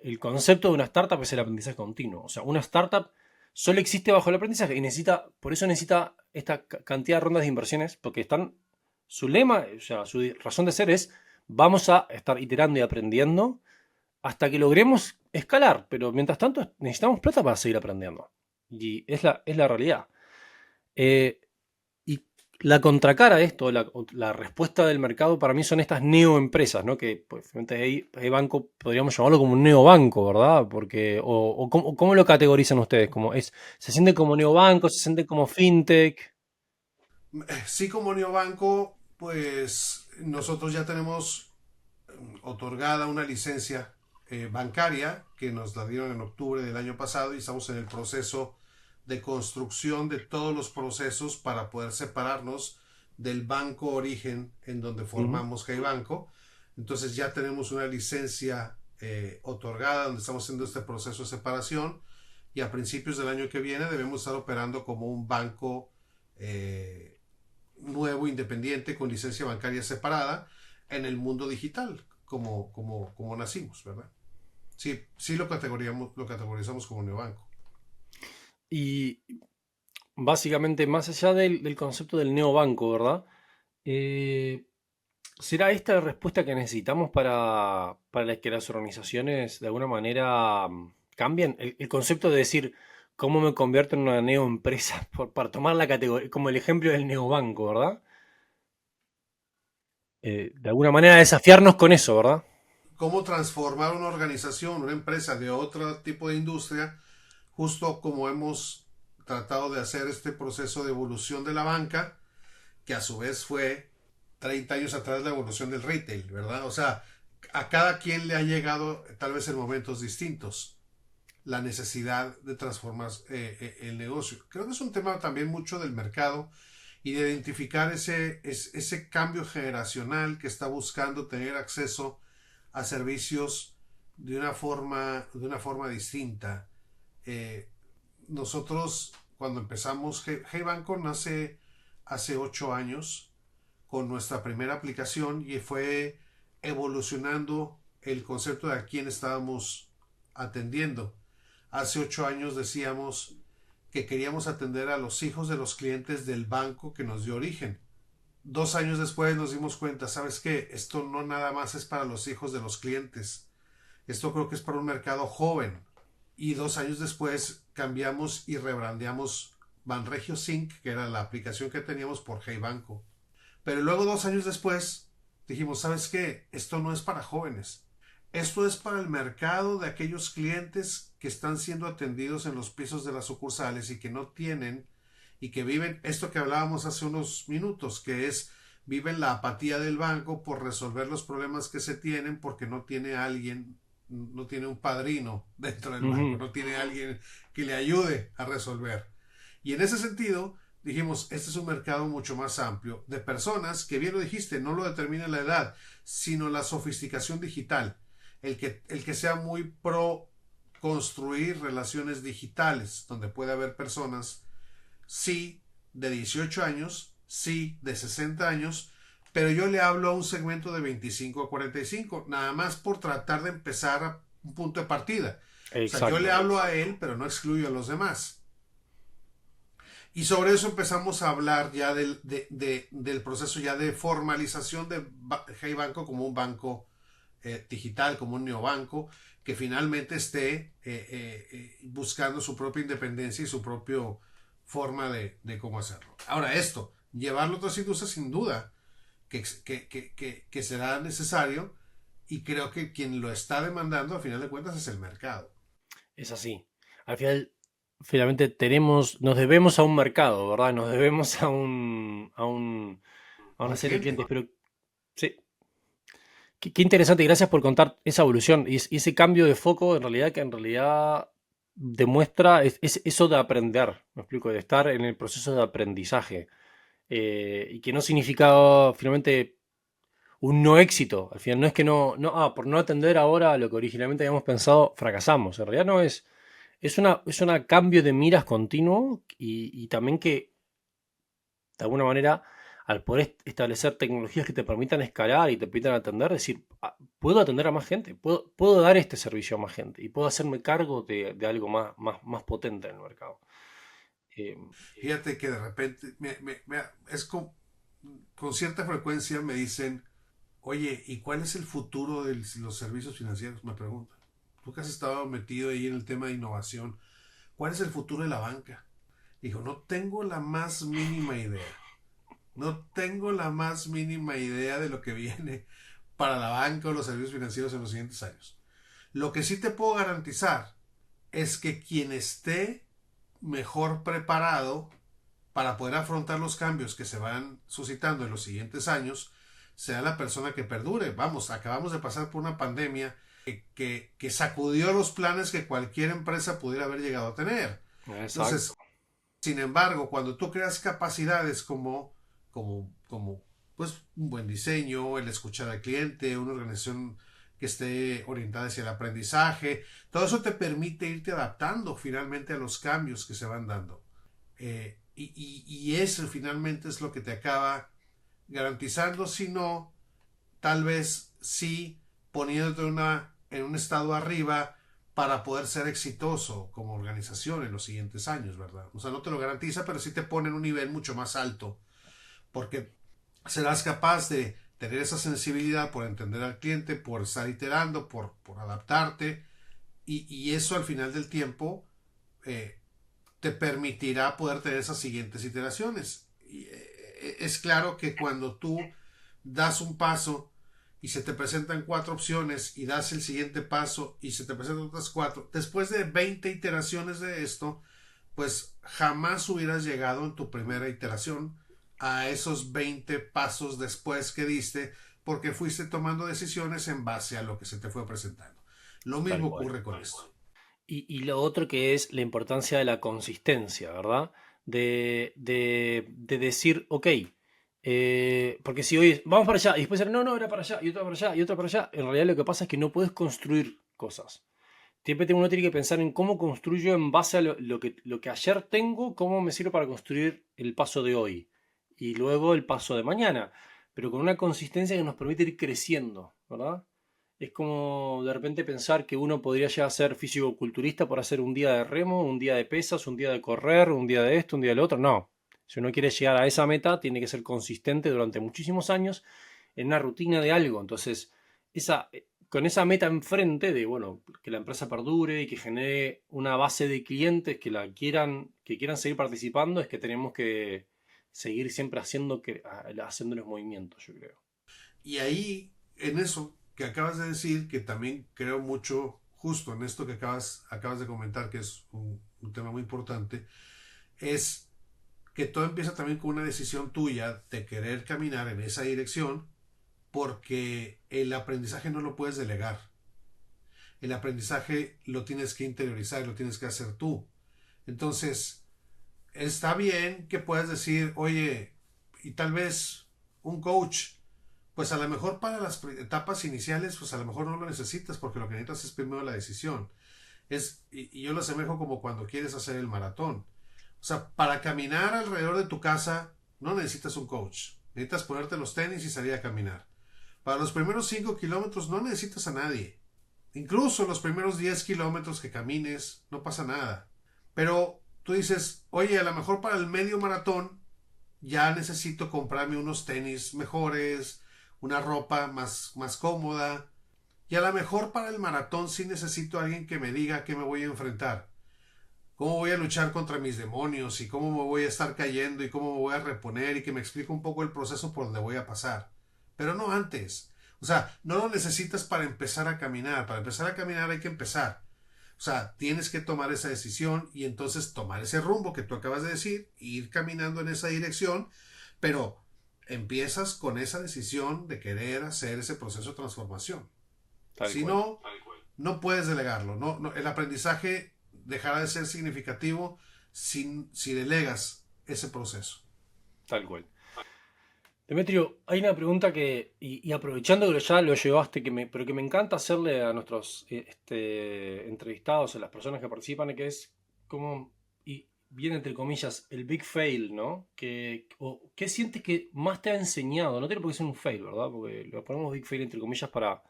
el concepto de una startup es el aprendizaje continuo. O sea, una startup solo existe bajo el aprendizaje y por eso necesita esta cantidad de rondas de inversiones, porque su lema, o sea, su razón de ser es, vamos a estar iterando y aprendiendo hasta que logremos escalar, pero mientras tanto necesitamos plata para seguir aprendiendo. Y es la realidad. Eh, y La contracara a esto, la respuesta del mercado para mí son estas neoempresas, ¿no? Que pues, hay banco, podríamos llamarlo como un neobanco, ¿verdad? Porque, o ¿cómo lo categorizan ustedes? ¿Se sienten como neobanco, se sienten como fintech? Sí, como neobanco, pues nosotros ya tenemos otorgada una licencia bancaria que nos la dieron en octubre del año pasado y estamos en el proceso de construcción de todos los procesos para poder separarnos del banco origen en donde Ujú. formamos Hey Banco. Entonces ya tenemos una licencia otorgada donde estamos haciendo este proceso de separación y a principios del año que viene debemos estar operando como un banco eh, nuevo, independiente, con licencia bancaria separada en el mundo digital, como nacimos, ¿verdad? Sí, sí lo categorizamos como neobanco. Y básicamente, más allá del concepto del neobanco, ¿verdad? Eh, ¿Será esta la respuesta que necesitamos para que las organizaciones de alguna manera cambien? El concepto de decir cómo me convierto en una neoempresa, para tomar la categoría, como el ejemplo del neobanco, ¿verdad? De alguna manera desafiarnos con eso, ¿verdad? ¿Cómo transformar una organización, una empresa de otro tipo de industria, justo como hemos tratado de hacer este proceso de evolución de la banca, que a su vez fue 30 años atrás la evolución del retail, ¿verdad? O sea, a cada quien le ha llegado tal vez en momentos distintos la necesidad de transformar el negocio. Creo que es un tema también mucho del mercado y de identificar ese cambio generacional que está buscando tener acceso a servicios de una forma distinta. Eh, nosotros, cuando empezamos, Hey Banco nace hace 8 años con nuestra primera aplicación y fue evolucionando el concepto de a quién estábamos atendiendo. Hace 8 años decíamos que queríamos atender a los hijos de los clientes del banco que nos dio origen. 2 años después nos dimos cuenta, ¿sabes qué? Esto no nada más es para los hijos de los clientes. Esto creo que es para un mercado joven. Y 2 años después cambiamos y rebrandeamos Banregio Sync, que era la aplicación que teníamos, por Hey Banco. Pero luego 2 años después dijimos, ¿sabes qué? Esto no es para jóvenes. Esto es para el mercado de aquellos clientes que están siendo atendidos en los pisos de las sucursales y que no tienen y que viven esto que hablábamos hace unos minutos, que es viven la apatía del banco por resolver los problemas que se tienen porque no tiene alguien, no tiene un padrino dentro del banco, Ujú. no tiene alguien que le ayude a resolver. Y en ese sentido, dijimos, este es un mercado mucho más amplio de personas que, bien lo dijiste, no lo determina la edad, sino la sofisticación digital. El que sea muy pro construir relaciones digitales, donde puede haber personas, sí, de 18 años, sí, de 60 años, pero yo le hablo a un segmento de 25 a 45, nada más por tratar de empezar a un punto de partida. O sea, yo le Exacto. hablo a él, pero no excluyo a los demás. Y sobre eso empezamos a hablar ya del proceso ya de formalización de Hey Banco como un banco digital, como un neobanco, que finalmente esté buscando su propia independencia y su propia forma de cómo hacerlo. Ahora, esto, llevarlo a otras industrias sin duda que será necesario y creo que quien lo está demandando a final de cuentas es el mercado. Es así. Al final, finalmente nos debemos a un mercado, ¿verdad? Nos debemos a A una un serie de cliente. clientes. Pero sí, qué interesante y gracias por contar esa evolución y ese cambio de foco que en realidad demuestra es eso de aprender, me explico, de estar en el proceso de aprendizaje y que no significa finalmente un no éxito. Al final no es que por no atender ahora a lo que originalmente habíamos pensado, fracasamos. En realidad no es una cambio de miras continuo y también que de alguna manera, al poder establecer tecnologías que te permitan escalar y te permitan atender, decir, puedo atender a más gente, puedo dar este servicio a más gente y puedo hacerme cargo de algo más potente en el mercado. Eh, Fíjate que de repente es con cierta frecuencia me dicen, oye, ¿y cuál es el futuro de los servicios financieros? Me preguntan. Tú que has estado metido ahí en el tema de innovación, ¿cuál es el futuro de la banca? Dijo, no tengo la más mínima idea. No tengo la más mínima idea de lo que viene para la banca o los servicios financieros en los siguientes años. Lo que sí te puedo garantizar es que quien esté mejor preparado para poder afrontar los cambios que se van suscitando en los siguientes años sea la persona que perdure. Vamos, acabamos de pasar por una pandemia que sacudió los planes que cualquier empresa pudiera haber llegado a tener. Exacto. Entonces, sin embargo, cuando tú creas capacidades como pues un buen diseño, el escuchar al cliente, una organización que esté orientada hacia el aprendizaje, todo eso te permite irte adaptando finalmente a los cambios que se van dando. Y eso finalmente es lo que te acaba garantizando, si no, tal vez sí poniéndote en un estado arriba para poder ser exitoso como organización en los siguientes años, ¿verdad? O sea, no te lo garantiza, pero sí te pone en un nivel mucho más alto, porque serás capaz de tener esa sensibilidad por entender al cliente, por estar iterando, por adaptarte, y eso al final del tiempo eh, te permitirá poder tener esas siguientes iteraciones. Es claro que cuando tú das un paso y se te presentan 4 opciones y das el siguiente paso y se te presentan otras 4, después de 20 iteraciones de esto, pues jamás hubieras llegado en tu primera iteración a esos 20 pasos después que diste porque fuiste tomando decisiones en base a lo que se te fue presentando. Lo Tal mismo cual. ocurre con esto. Y lo otro que es la importancia de la consistencia, ¿verdad? De decir, ok, porque si hoy vamos para allá y después no, no, era para allá y otra para allá y otra para allá, en realidad lo que pasa es que no puedes construir cosas. Siempre uno tiene que pensar en cómo construyo en base a lo que ayer tengo, cómo me sirve para construir el paso de hoy y luego el paso de mañana, pero con una consistencia que nos permite ir creciendo, ¿verdad? Es como de repente pensar que uno podría ya ser físico-culturista por hacer un día de remo, un día de pesas, un día de correr, un día de esto, un día del otro. No. Si uno quiere llegar a esa meta, tiene que ser consistente durante muchísimos años en una rutina de algo. Entonces, con esa meta enfrente de, bueno, que la empresa perdure y que genere una base de clientes que quieran seguir participando, es que tenemos que seguir siempre haciendo los movimientos, yo creo. Y ahí, en eso que acabas de decir, que también creo mucho, justo en esto que acabas de comentar, que es un tema muy importante, es que todo empieza también con una decisión tuya de querer caminar en esa dirección, porque el aprendizaje no lo puedes delegar. El aprendizaje lo tienes que interiorizar, lo tienes que hacer tú. Entonces, está bien que puedas decir, oye, y tal vez un coach, pues a lo mejor para las etapas iniciales, pues a lo mejor no lo necesitas porque lo que necesitas es primero la decisión. Y yo lo asemejo como cuando quieres hacer el maratón. O sea, para caminar alrededor de tu casa no necesitas un coach. Necesitas ponerte los tenis y salir a caminar. Para los primeros 5 kilómetros no necesitas a nadie. Incluso los primeros 10 kilómetros que camines no pasa nada. Pero tú dices, oye, a lo mejor para el medio maratón ya necesito comprarme unos tenis mejores, una ropa más cómoda. Y a lo mejor para el maratón sí necesito a alguien que me diga qué me voy a enfrentar. Cómo voy a luchar contra mis demonios y cómo me voy a estar cayendo y cómo me voy a reponer y que me explique un poco el proceso por donde voy a pasar. Pero no antes. O sea, no lo necesitas para empezar a caminar. Para empezar a caminar hay que empezar. O sea, tienes que tomar esa decisión y entonces tomar ese rumbo que tú acabas de decir, ir caminando en esa dirección, pero empiezas con esa decisión de querer hacer ese proceso de transformación. Tal Si cual. no, no puedes delegarlo. El aprendizaje dejará de ser significativo si delegas ese proceso. Tal cual. Demetrio, hay una pregunta y aprovechando que ya lo llevaste, pero que me encanta hacerle a nuestros entrevistados, a las personas que participan, que es como, y bien entre comillas, el big fail, ¿no? ¿Qué sientes que más te ha enseñado? No tiene por qué ser un fail, ¿verdad? Porque lo ponemos big fail entre comillas para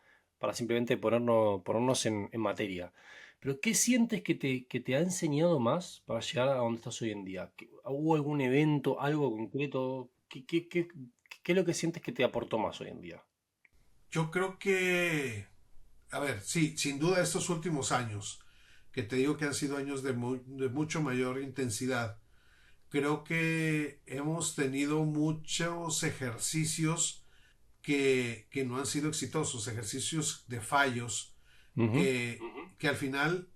simplemente ponernos en materia. Pero ¿qué sientes que te ha enseñado más para llegar a donde estás hoy en día? ¿Hubo algún evento, algo concreto? ¿Qué es lo que sientes que te aportó más hoy en día? Yo creo que, a ver, sí, sin duda estos últimos años, que te digo que han sido años de mucho mayor intensidad, creo que hemos tenido muchos ejercicios que no han sido exitosos, ejercicios de fallos Ujú. que, que al final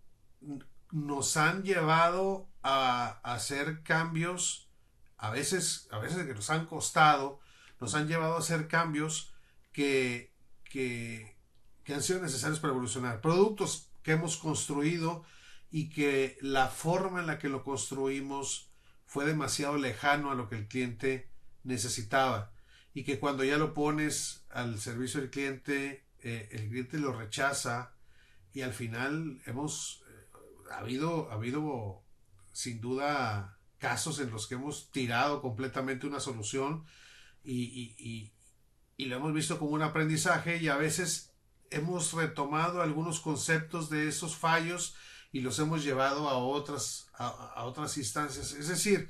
nos han llevado a hacer cambios, a veces que nos han costado, nos han llevado a hacer cambios que, que, que han sido necesarios para evolucionar. Productos que hemos construido y que la forma en la que lo construimos fue demasiado lejano a lo que el cliente necesitaba y que cuando ya lo pones al servicio del cliente, el cliente lo rechaza y al final ha habido sin duda casos en los que hemos tirado completamente una solución y, y, y, y lo hemos visto como un aprendizaje y a veces hemos retomado algunos conceptos de esos fallos y los hemos llevado a otras instancias. Es decir,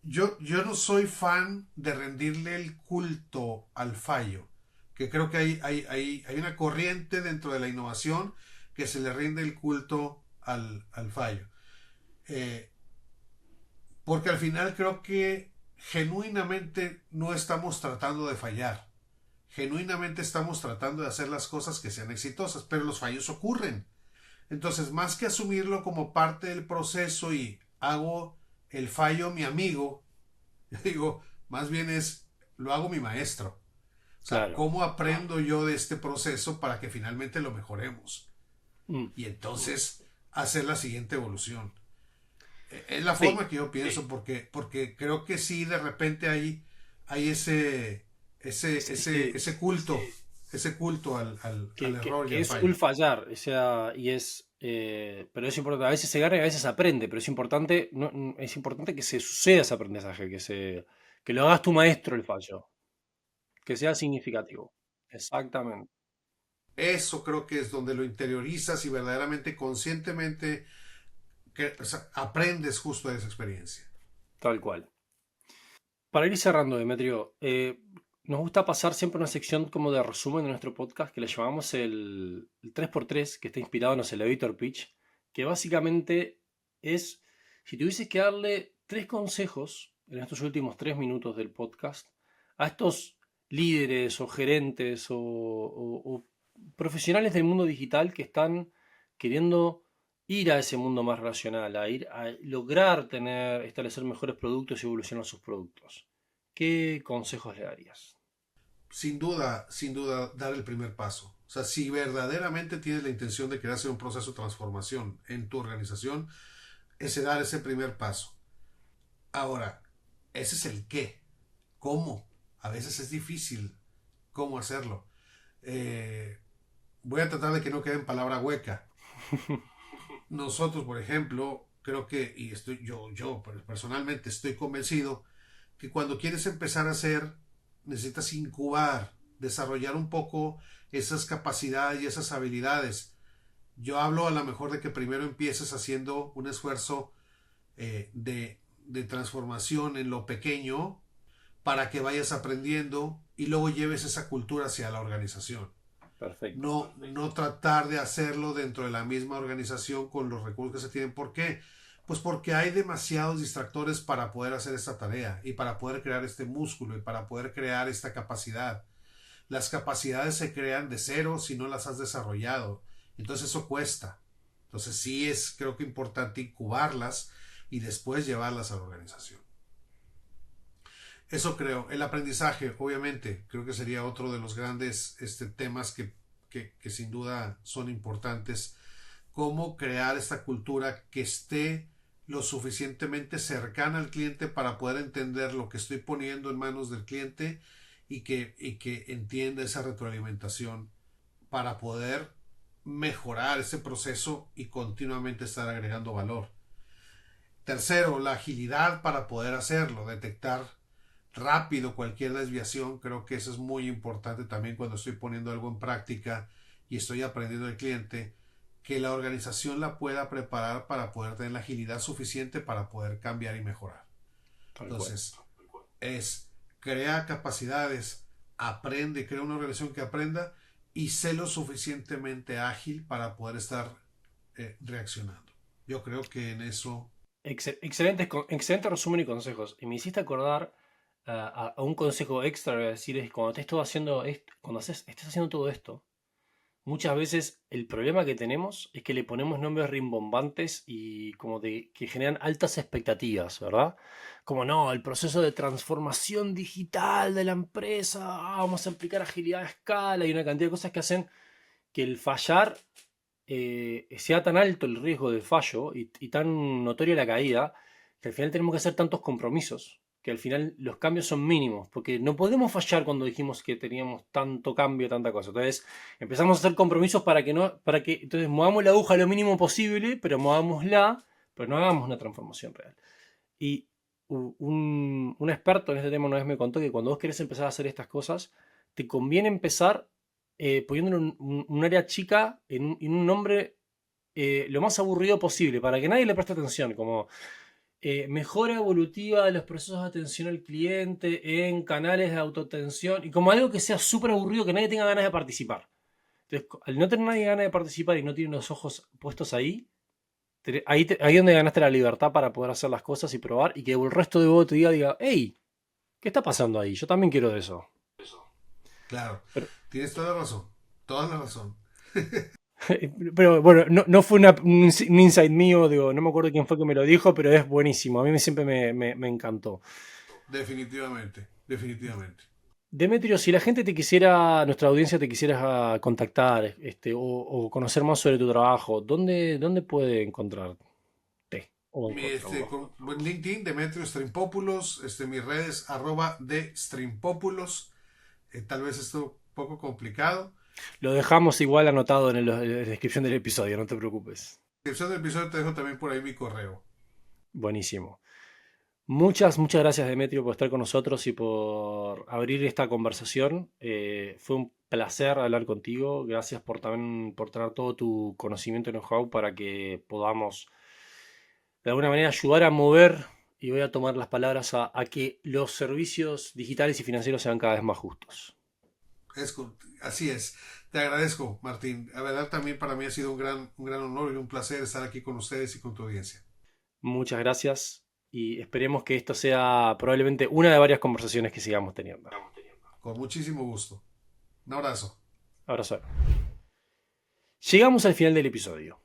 yo no soy fan de rendirle el culto al fallo, que creo que hay una corriente dentro de la innovación que se le rinde el culto al fallo. Eh, Porque al final creo que genuinamente no estamos tratando de fallar. Genuinamente estamos tratando de hacer las cosas que sean exitosas, pero los fallos ocurren. Entonces, más que asumirlo como parte del proceso y hago el fallo mi amigo, yo digo, más bien lo hago mi maestro. O sea, Claro. ¿cómo aprendo yo de este proceso para que finalmente lo mejoremos? Mm. Y entonces hacer la siguiente evolución. Es la Sí, forma que yo pienso, porque creo que sí, de repente hay sí, ese culto al que, error y que al es fallo. un fallar, o sea, pero es importante, a veces se gana y a veces se aprende, pero es importante, es importante que se suceda ese aprendizaje, que lo hagas tu maestro el fallo, que sea significativo. Exactamente, Eso creo que es donde lo interiorizas y verdaderamente, conscientemente, o sea, aprendes justo de esa experiencia. tal cual. Para ir cerrando, Demetrio, nos gusta pasar siempre una sección como de resumen de nuestro podcast que le llamamos el 3x3, que está inspirado en los elevator pitch, que básicamente es, si tuvieses que darle tres consejos en estos últimos 3 minutos del podcast a estos líderes o gerentes o profesionales del mundo digital que están queriendo ir a ese mundo más racional, a ir a lograr establecer mejores productos y evolucionar sus productos. ¿Qué consejos le darías? Sin duda, dar el primer paso. O sea, si verdaderamente tienes la intención de querer hacer un proceso de transformación en tu organización, ese dar ese primer paso. Ahora, ese es el qué. ¿Cómo? A veces es difícil cómo hacerlo. Eh, Voy a tratar de que no quede en palabra hueca. Nosotros, por ejemplo, creo que, y yo personalmente estoy convencido que cuando quieres empezar a hacer, necesitas incubar, desarrollar un poco esas capacidades y esas habilidades. Yo hablo a lo mejor de que primero empieces haciendo un esfuerzo de transformación en lo pequeño para que vayas aprendiendo y luego lleves esa cultura hacia la organización. Perfecto. No tratar de hacerlo dentro de la misma organización con los recursos que se tienen. ¿Por qué? Pues porque hay demasiados distractores para poder hacer esta tarea y para poder crear este músculo y para poder crear esta capacidad. Las capacidades se crean de cero si no las has desarrollado. Entonces eso cuesta. Entonces sí es, creo que importante incubarlas y después llevarlas a la organización. Eso creo. El aprendizaje, obviamente, creo que sería otro de los grandes temas que sin duda son importantes. Cómo crear esta cultura que esté lo suficientemente cercana al cliente para poder entender lo que estoy poniendo en manos del cliente y que entienda esa retroalimentación para poder mejorar ese proceso y continuamente estar agregando valor. Tercero, la agilidad para poder hacerlo, detectar rápido cualquier desviación. Creo que eso es muy importante también cuando estoy poniendo algo en práctica y estoy aprendiendo del cliente, que la organización la pueda preparar para poder tener la agilidad suficiente para poder cambiar y mejorar. Tal cual. Entonces, es crea capacidades, aprende, crea una organización que aprenda y sé lo suficientemente ágil para poder estar reaccionando. Yo creo que en eso Excelente resumen y consejos. Y me hiciste acordar a un consejo extra, voy a decir, es cuando estés haciendo todo esto, muchas veces el problema que tenemos es que le ponemos nombres rimbombantes y como que generan altas expectativas, ¿verdad? Como no, el proceso de transformación digital de la empresa, vamos a aplicar agilidad a escala y una cantidad de cosas que hacen que el fallar sea tan alto el riesgo de fallo y tan notoria la caída, que al final tenemos que hacer tantos compromisos, que al final los cambios son mínimos, porque no podemos fallar cuando dijimos que teníamos tanto cambio, tanta cosa. Entonces empezamos a hacer compromisos entonces movamos la aguja lo mínimo posible, pero movámosla, pero no hagamos una transformación real. Y un experto en este tema una vez me contó que cuando vos querés empezar a hacer estas cosas, te conviene empezar poniéndole un área chica en un nombre lo más aburrido posible, para que nadie le preste atención, como mejora evolutiva de los procesos de atención al cliente en canales de autoatención, y como algo que sea súper aburrido, que nadie tenga ganas de participar. Entonces, al no tener nadie ganas de participar y no tiene los ojos puestos ahí, ahí es donde ganaste la libertad para poder hacer las cosas y probar, y que el resto de vos te diga, hey, ¿qué está pasando ahí? Yo también quiero de eso. Claro, Pero, tienes toda la razón, toda la razón. pero bueno, no fue un insight mío, digo, no me acuerdo quién fue que me lo dijo, pero es buenísimo. A mí siempre me encantó. Definitivamente, definitivamente. Demetrio, si la gente nuestra audiencia te quisiera contactar, o conocer más sobre tu trabajo, ¿dónde puede encontrarte? O encontrarlo. Con LinkedIn, Demetrio Strimpopoulos, mis redes, @ de Strimpopoulos. Tal vez esto un poco complicado. Lo dejamos igual anotado en la descripción del episodio, no te preocupes. En la descripción del episodio te dejo también por ahí mi correo. Buenísimo. Muchas gracias, Demetrio, por estar con nosotros y por abrir esta conversación. Fue un placer hablar contigo. Gracias también por tener todo tu conocimiento y know-how para que podamos de alguna manera ayudar a mover, y voy a tomar las palabras, a que los servicios digitales y financieros sean cada vez más justos. Así es. Te agradezco, Martín. La verdad también para mí ha sido un gran honor y un placer estar aquí con ustedes y con tu audiencia. Muchas gracias y esperemos que esto sea probablemente una de varias conversaciones que sigamos teniendo. Con muchísimo gusto. Un abrazo. Abrazo. Llegamos al final del episodio.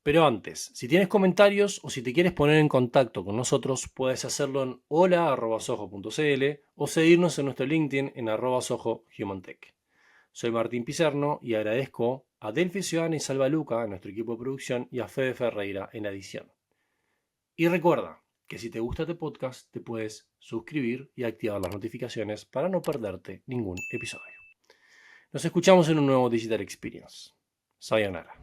Pero antes, si tienes comentarios o si te quieres poner en contacto con nosotros, puedes hacerlo en hola@soho.cl o seguirnos en nuestro LinkedIn en @soho-humantech. Soy Martín Pizerno y agradezco a Delphi Ciudadana y Salva Luca en nuestro equipo de producción y a Fede Ferreira en la edición. Y recuerda que si te gusta este podcast, te puedes suscribir y activar las notificaciones para no perderte ningún episodio. Nos escuchamos en un nuevo Digital Experience. Sayonara.